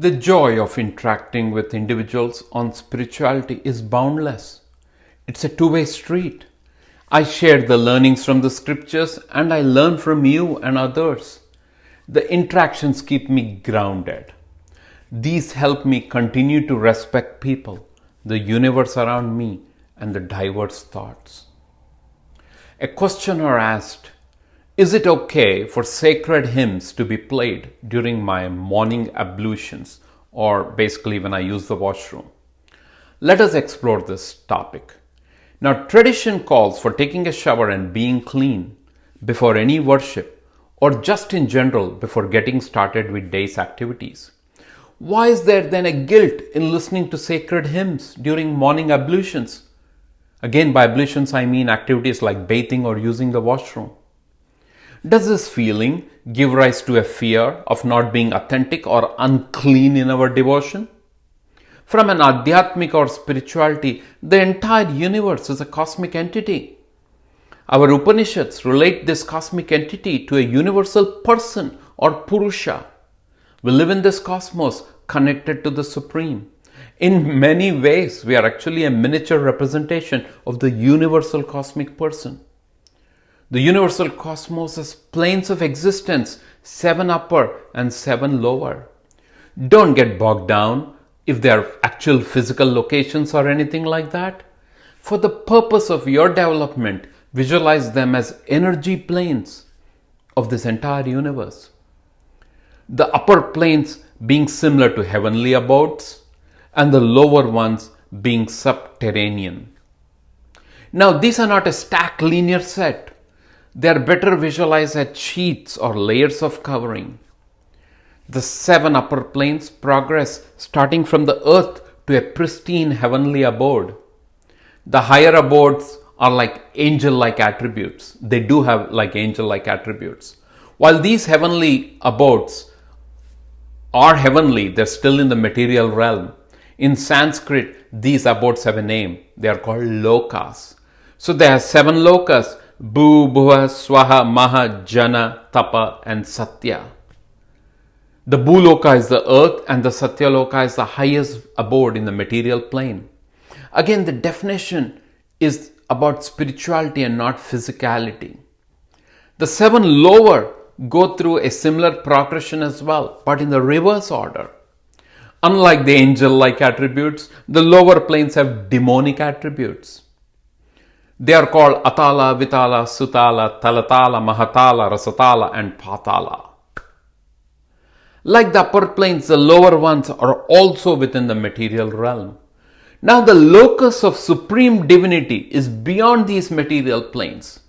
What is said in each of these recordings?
The joy of interacting with individuals on spirituality is boundless. It's a two-way street. I share the learnings from the scriptures and I learn from you and others. The interactions keep me grounded. These help me continue to respect people, the universe around me, and the diverse thoughts. A questioner asked, "Is it okay for sacred hymns to be played during my morning ablutions, or basically when I use the washroom?" Let us explore this topic. Now, tradition calls for taking a shower and being clean before any worship, or just in general before getting started with day's activities. Why is there then a guilt in listening to sacred hymns during morning ablutions? Again, by ablutions I mean activities like bathing or using the washroom. Does this feeling give rise to a fear of not being authentic or unclean in our devotion? From an adhyatmic or spirituality, the entire universe is a cosmic entity. Our Upanishads relate this cosmic entity to a universal person or Purusha. We live in this cosmos connected to the Supreme. In many ways, we are actually a miniature representation of the universal cosmic person. The universal cosmos has planes of existence, 7 upper and 7 lower. Don't get bogged down if they are actual physical locations or anything like that. For the purpose of your development, visualize them as energy planes of this entire universe. The upper planes being similar to heavenly abodes, and the lower ones being subterranean. Now, these are not a stacked linear set. They are better visualized as sheets or layers of covering. The 7 upper planes progress starting from the earth to a pristine heavenly abode. The higher abodes are like angel-like attributes. They do have like angel-like attributes. While these heavenly abodes are heavenly, they're still in the material realm. In Sanskrit, these abodes have a name. They are called lokas. So there are 7 lokas: Bhu, Bhuva, Swaha, Maha, Jana, Tapa, and Satya. The Bhuloka is the earth and the Satyaloka is the highest abode in the material plane. Again, the definition is about spirituality and not physicality. The 7 lower go through a similar progression as well, but in the reverse order. Unlike the angel-like attributes, the lower planes have demonic attributes. They are called Atala, Vitala, Sutala, Talatala, Mahatala, Rasatala, and Patala. Like the upper planes, the lower ones are also within the material realm. Now, the locus of supreme divinity is beyond these material planes.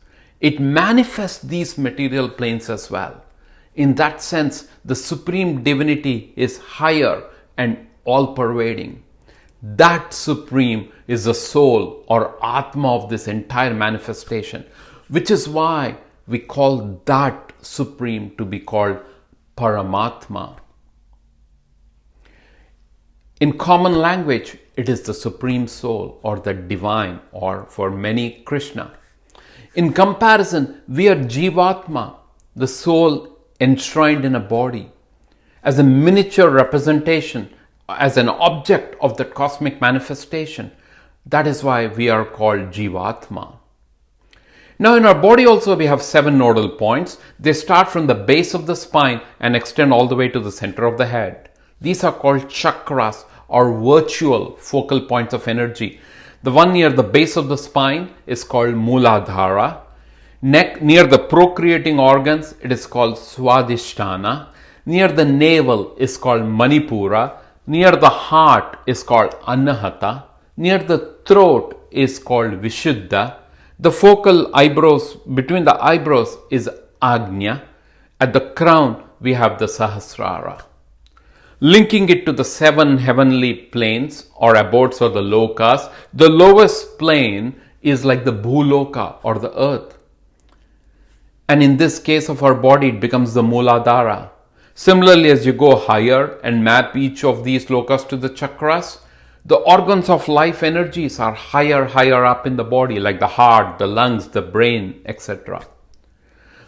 It manifests these material planes as well. In that sense, the supreme divinity is higher and all-pervading. That supreme is the soul or Atma of this entire manifestation, which is why we call that supreme to be called Paramatma. In common language, it is the supreme soul or the divine, or for many, Krishna. In comparison, we are Jivatma, the soul enshrined in a body, as a miniature representation, as an object of the cosmic manifestation. That is why we are called Jivatma. Now, in our body also we have 7 nodal points. They start from the base of the spine and extend all the way to the center of the head. These are called chakras or virtual focal points of energy. The one near the base of the spine is called Mooladhara. Near the procreating organs, it is called Swadhisthana. Near the navel is called Manipura. Near the heart is called Anahata. Near the throat is called Vishuddha. The focal eyebrows, between the eyebrows, is Agnya. At the crown, we have the Sahasrara. Linking it to the 7 heavenly planes or abodes or the lokas, the lowest plane is like the Bhuloka or the earth. And in this case of our body, it becomes the Mooladhara. Similarly, as you go higher and map each of these lokas to the chakras, the organs of life energies are higher up in the body, like the heart, the lungs, the brain, etc.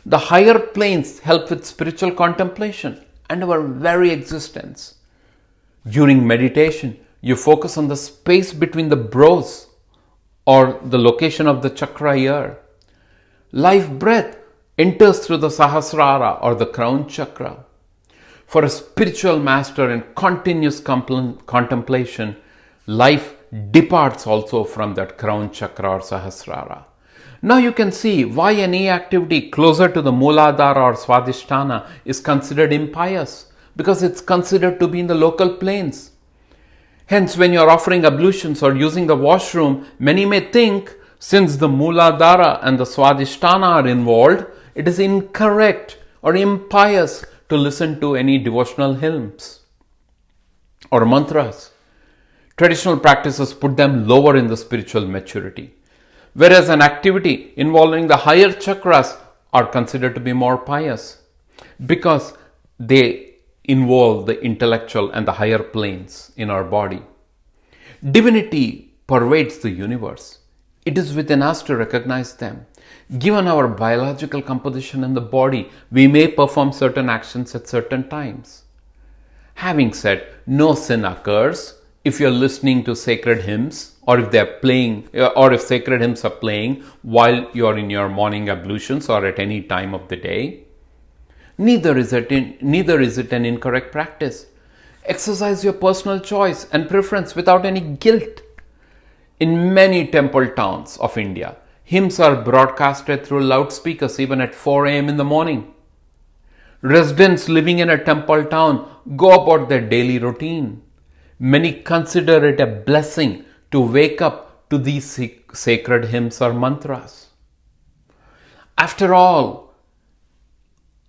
The higher planes help with spiritual contemplation and our very existence. During meditation, you focus on the space between the brows or the location of the chakra here. Life breath enters through the Sahasrara or the crown chakra. For a spiritual master in continuous contemplation, life departs also from that crown chakra or Sahasrara. Now you can see why any activity closer to the Mooladhara or Swadhisthana is considered impious, because it's considered to be in the local planes. Hence, when you are offering ablutions or using the washroom, many may think, since the Mooladhara and the Swadhisthana are involved, it is incorrect or impious to listen to any devotional hymns or mantras. Traditional practices put them lower in the spiritual maturity, whereas an activity involving the higher chakras are considered to be more pious because they involve the intellectual and the higher planes in our body. Divinity pervades the universe. It is within us to recognize them. Given our biological composition in the body, we may perform certain actions at certain times. Having said, no sin occurs if you're listening to sacred hymns, or if they're playing, or if sacred hymns are playing while you're in your morning ablutions or at any time of the day. Neither is it an incorrect practice. Exercise your personal choice and preference without any guilt. In many temple towns of India, hymns are broadcasted through loudspeakers even at 4 a.m. in the morning. Residents living in a temple town go about their daily routine. Many consider it a blessing to wake up to these sacred hymns or mantras. After all,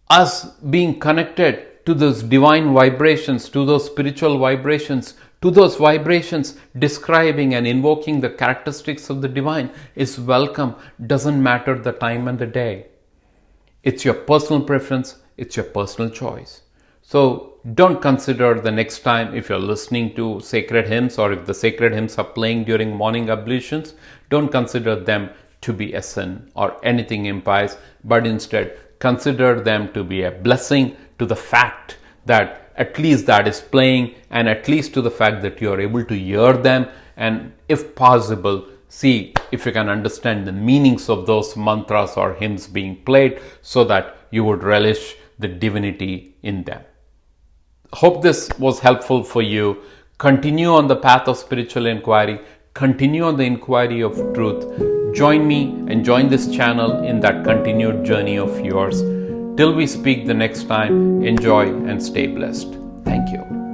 us being connected to those divine vibrations, to those spiritual vibrations, to those vibrations describing and invoking the characteristics of the divine is welcome. Doesn't matter the time and the day. It's your personal preference, it's your personal choice. So don't consider the next time if you're listening to sacred hymns, or if the sacred hymns are playing during morning ablutions, don't consider them to be a sin or anything impious, but instead consider them to be a blessing to the fact that at least that is playing, and at least to the fact that you are able to hear them, and if possible, see if you can understand the meanings of those mantras or hymns being played, so that you would relish the divinity in them. Hope this was helpful for you. Continue on the path of spiritual inquiry. Continue on the inquiry of truth. Join me and join this channel in that continued journey of yours. Till we speak the next time, enjoy and stay blessed. Thank you.